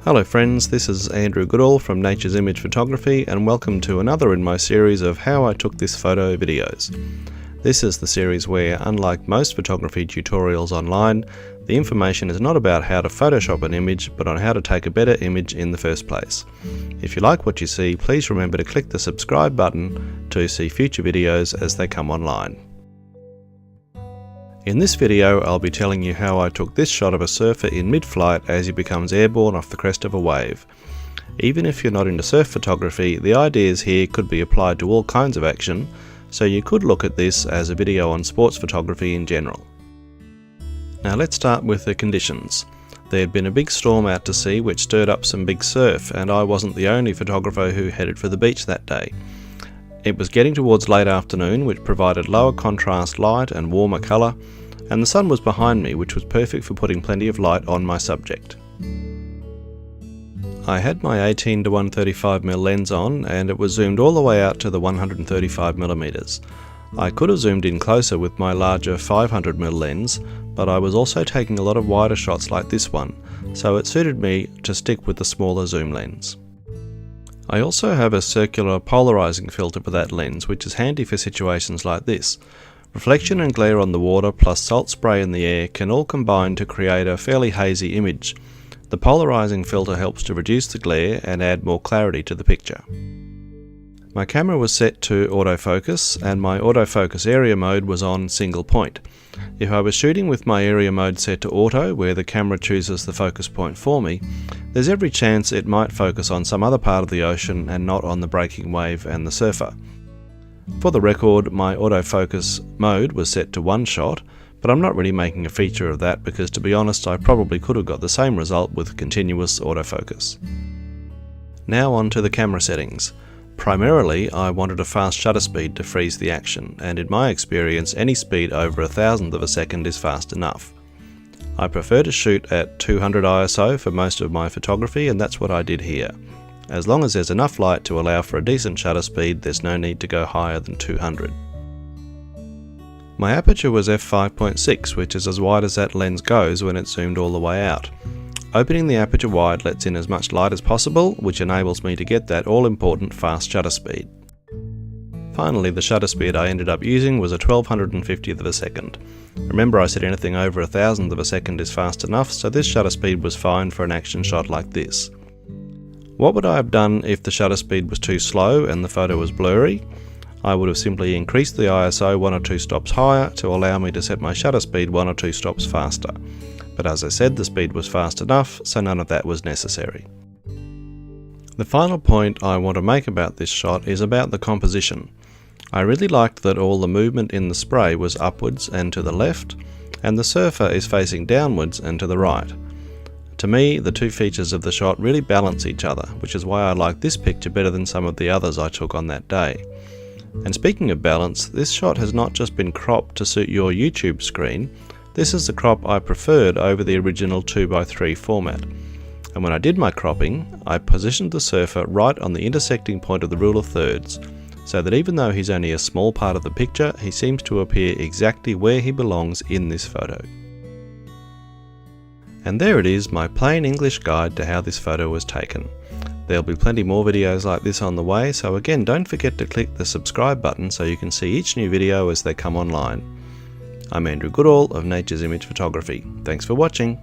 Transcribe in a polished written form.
Hello friends, this is Andrew Goodall from Nature's Image Photography and welcome to another in my series of How I Took This Photo videos. This is the series where, unlike most photography tutorials online, the information is not about how to Photoshop an image, but on how to take a better image in the first place. If you like what you see, please remember to click the subscribe button to see future videos as they come online. In this video, I'll be telling you how I took this shot of a surfer in mid-flight as he becomes airborne off the crest of a wave. Even if you're not into surf photography, the ideas here could be applied to all kinds of action, so you could look at this as a video on sports photography in general. Now let's start with the conditions. There had been a big storm out to sea which stirred up some big surf, and I wasn't the only photographer who headed for the beach that day. It was getting towards late afternoon, which provided lower contrast light and warmer colour, and the sun was behind me, which was perfect for putting plenty of light on my subject. I had my 18 to 135mm lens on, and it was zoomed all the way out to the 135mm. I could have zoomed in closer with my larger 500mm lens, but I was also taking a lot of wider shots like this one, so it suited me to stick with the smaller zoom lens. I also have a circular polarizing filter for that lens, which is handy for situations like this. Reflection and glare on the water plus salt spray in the air can all combine to create a fairly hazy image. The polarizing filter helps to reduce the glare and add more clarity to the picture. My camera was set to autofocus, and my autofocus area mode was on single point. If I was shooting with my area mode set to auto, where the camera chooses the focus point for me, there's every chance it might focus on some other part of the ocean and not on the breaking wave and the surfer. For the record, my autofocus mode was set to one shot, but I'm not really making a feature of that because, to be honest, I probably could have got the same result with continuous autofocus. Now on to the camera settings. Primarily, I wanted a fast shutter speed to freeze the action, and in my experience, any speed over 1,000th of a second is fast enough. I prefer to shoot at 200 ISO for most of my photography, and that's what I did here. As long as there's enough light to allow for a decent shutter speed, there's no need to go higher than 200. My aperture was f5.6, which is as wide as that lens goes when it's zoomed all the way out. Opening the aperture wide lets in as much light as possible, which enables me to get that all-important fast shutter speed. Finally, the shutter speed I ended up using was a 1250th of a second. Remember, I said anything over 1,000th of a second is fast enough, so this shutter speed was fine for an action shot like this. What would I have done if the shutter speed was too slow and the photo was blurry? I would have simply increased the ISO 1 or 2 stops higher to allow me to set my shutter speed 1 or 2 stops faster. But as I said, the speed was fast enough, so none of that was necessary. The final point I want to make about this shot is about the composition. I really liked that all the movement in the spray was upwards and to the left, and the surfer is facing downwards and to the right. To me, the two features of the shot really balance each other, which is why I like this picture better than some of the others I took on that day. And speaking of balance, this shot has not just been cropped to suit your YouTube screen. This is the crop I preferred over the original 2:3 format. And when I did my cropping, I positioned the surfer right on the intersecting point of the rule of thirds, so that even though he's only a small part of the picture, he seems to appear exactly where he belongs in this photo. And there it is, my plain English guide to how this photo was taken. There'll be plenty more videos like this on the way, so again, don't forget to click the subscribe button so you can see each new video as they come online. I'm Andrew Goodall of Nature's Image Photography. Thanks for watching.